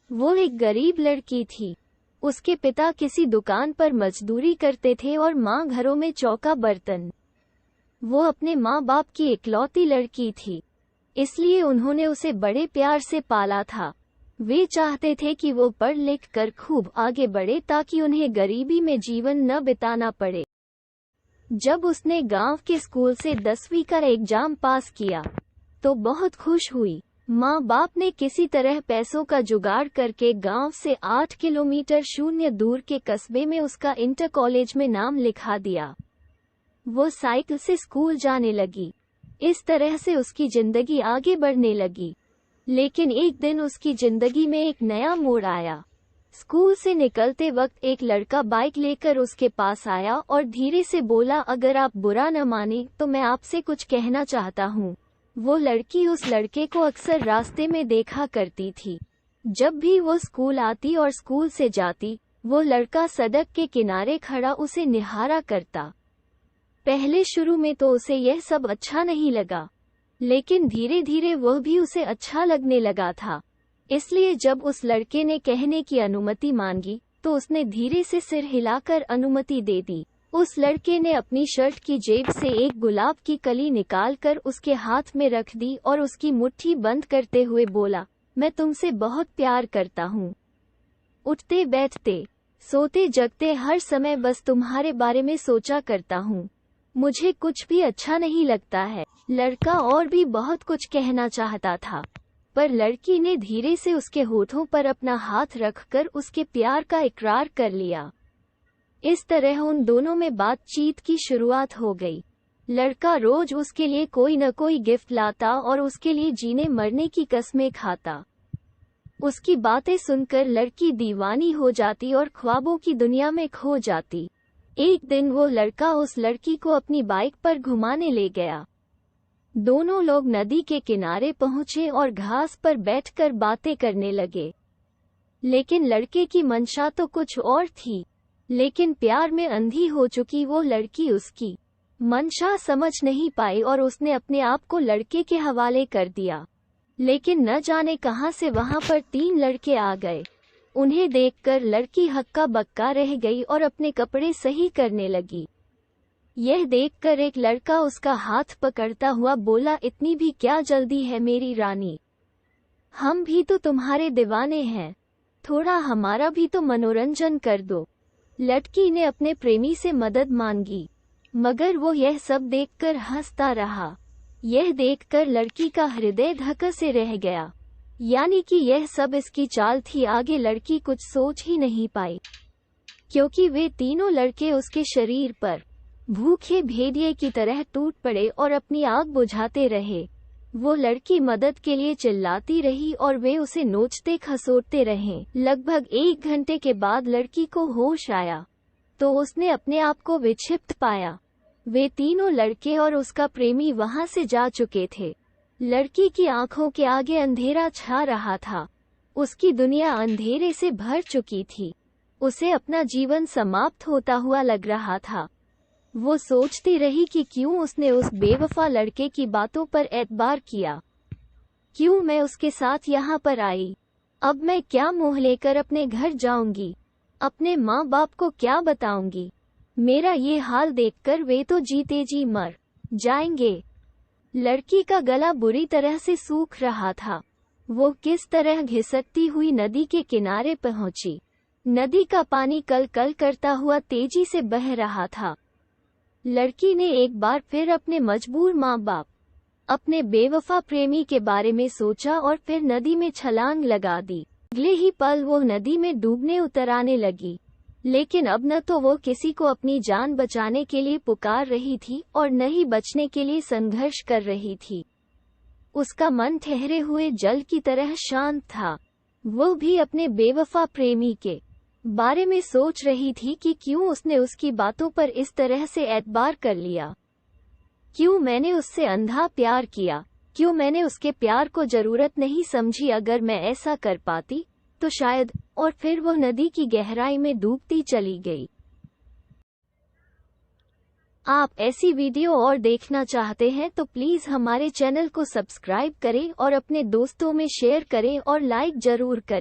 वो एक गरीब लड़की थी। उसके पिता किसी दुकान पर मजदूरी करते थे और माँ घरों में चौका बर्तन। वो अपने माँ बाप की इकलौती लड़की थी, इसलिए उन्होंने उसे बड़े प्यार से पाला था। वे चाहते थे कि वो पढ़ लिख कर खूब आगे बढ़े ताकि उन्हें गरीबी में जीवन न बिताना पड़े। जब उसने गांव के स्कूल से 10वीं का एग्जाम पास किया तो बहुत खुश हुई। माँ बाप ने किसी तरह पैसों का जुगाड़ करके गांव से 8 किलोमीटर शून्य दूर के कस्बे में उसका इंटर कॉलेज में नाम लिखा दिया। वो साइकिल से स्कूल जाने लगी। इस तरह से उसकी जिंदगी आगे बढ़ने लगी। लेकिन एक दिन उसकी जिंदगी में एक नया मोड़ आया। स्कूल से निकलते वक्त एक लड़का बाइक लेकर उसके पास आया और धीरे से बोला, अगर आप बुरा न माने तो मैं आपसे कुछ कहना चाहता हूँ। वो लड़की उस लड़के को अक्सर रास्ते में देखा करती थी। जब भी वो स्कूल आती और स्कूल से जाती, वो लड़का सड़क के किनारे खड़ा उसे निहारा करता। पहले शुरू में तो उसे यह सब अच्छा नहीं लगा, लेकिन धीरे धीरे वह भी उसे अच्छा लगने लगा था। इसलिए जब उस लड़के ने कहने की अनुमति मांगी तो उसने धीरे से सिर हिलाकर अनुमति दे दी। उस लड़के ने अपनी शर्ट की जेब से एक गुलाब की कली निकालकर उसके हाथ में रख दी और उसकी मुट्ठी बंद करते हुए बोला, मैं तुमसे बहुत प्यार करता हूँ। उठते बैठते, सोते जगते हर समय बस तुम्हारे बारे में सोचा करता हूँ। मुझे कुछ भी अच्छा नहीं लगता है। लड़का और भी बहुत कुछ कहना चाहता था, पर लड़की ने धीरे से उसके होठों पर अपना हाथ रखकर उसके प्यार का इकरार कर लिया। इस तरह उन दोनों में बातचीत की शुरुआत हो गई। लड़का रोज उसके लिए कोई न कोई गिफ्ट लाता और उसके लिए जीने मरने की कस्में खाता। उसकी बातें सुनकर लड़की दीवानी हो जाती और ख्वाबों की दुनिया में खो जाती। एक दिन वो लड़का उस लड़की को अपनी बाइक पर घुमाने ले गया। दोनों लोग नदी के किनारे पहुंचे और घास पर बैठकर बातें करने लगे। लेकिन लड़के की मंशा तो कुछ और थी। लेकिन प्यार में अंधी हो चुकी वो लड़की उसकी मंशा समझ नहीं पाई और उसने अपने आप को लड़के के हवाले कर दिया। लेकिन न जाने कहां से वहां पर 3 लड़के आ गए। उन्हें देखकर लड़की हक्का बक्का रह गई और अपने कपड़े सही करने लगी। यह देखकर एक लड़का उसका हाथ पकड़ता हुआ बोला, इतनी भी क्या जल्दी है मेरी रानी, हम भी तो तुम्हारे दीवाने हैं, थोड़ा हमारा भी तो मनोरंजन कर दो। लड़की ने अपने प्रेमी से मदद मांगी, मगर वो यह सब देखकर हंसता रहा। यह देखकर लड़की का हृदय धक्के से रह गया। यानी कि यह सब इसकी चाल थी। आगे लड़की कुछ सोच ही नहीं पाई, क्योंकि वे तीनों लड़के उसके शरीर पर भूखे भेड़िए की तरह टूट पड़े और अपनी आग बुझाते रहे। वो लड़की मदद के लिए चिल्लाती रही और वे उसे नोचते खसोटते रहे। लगभग 1 घंटे के बाद लड़की को होश आया तो उसने अपने आप को विक्षिप्त पाया। वे तीनों लड़के और उसका प्रेमी वहां से जा चुके थे। लड़की की आंखों के आगे अंधेरा छा रहा था। उसकी दुनिया अंधेरे से भर चुकी थी। उसे अपना जीवन समाप्त होता हुआ लग रहा था। वो सोचती रही कि क्यों उसने उस बेवफा लड़के की बातों पर एतबार किया, क्यों मैं उसके साथ यहाँ पर आई। अब मैं क्या मुंह लेकर अपने घर जाऊंगी, अपने माँ बाप को क्या बताऊंगी। मेरा ये हाल देखकर वे तो जीते जी मर जाएंगे। लड़की का गला बुरी तरह से सूख रहा था। वो किस तरह घिसकती हुई नदी के किनारे पहुंची। नदी का पानी कल कल करता हुआ तेजी से बह रहा था। लड़की ने एक बार फिर अपने मजबूर माँ बाप, अपने बेवफा प्रेमी के बारे में सोचा और फिर नदी में छलांग लगा दी। अगले ही पल वो नदी में डूबने उतराने लगी। लेकिन अब न तो वो किसी को अपनी जान बचाने के लिए पुकार रही थी और न ही बचने के लिए संघर्ष कर रही थी। उसका मन ठहरे हुए जल की तरह शांत था। वो भी अपने बेवफा प्रेमी के बारे में सोच रही थी कि क्यों उसने उसकी बातों पर इस तरह से एतबार कर लिया, क्यों मैंने उससे अंधा प्यार किया, क्यों मैंने उसके प्यार को जरूरत नहीं समझी। अगर मैं ऐसा कर पाती तो शायद। और फिर वो नदी की गहराई में डूबती चली गई। आप ऐसी वीडियो और देखना चाहते हैं तो प्लीज हमारे चैनल को सब्सक्राइब करें और अपने दोस्तों में शेयर करें और लाइक जरूर करें।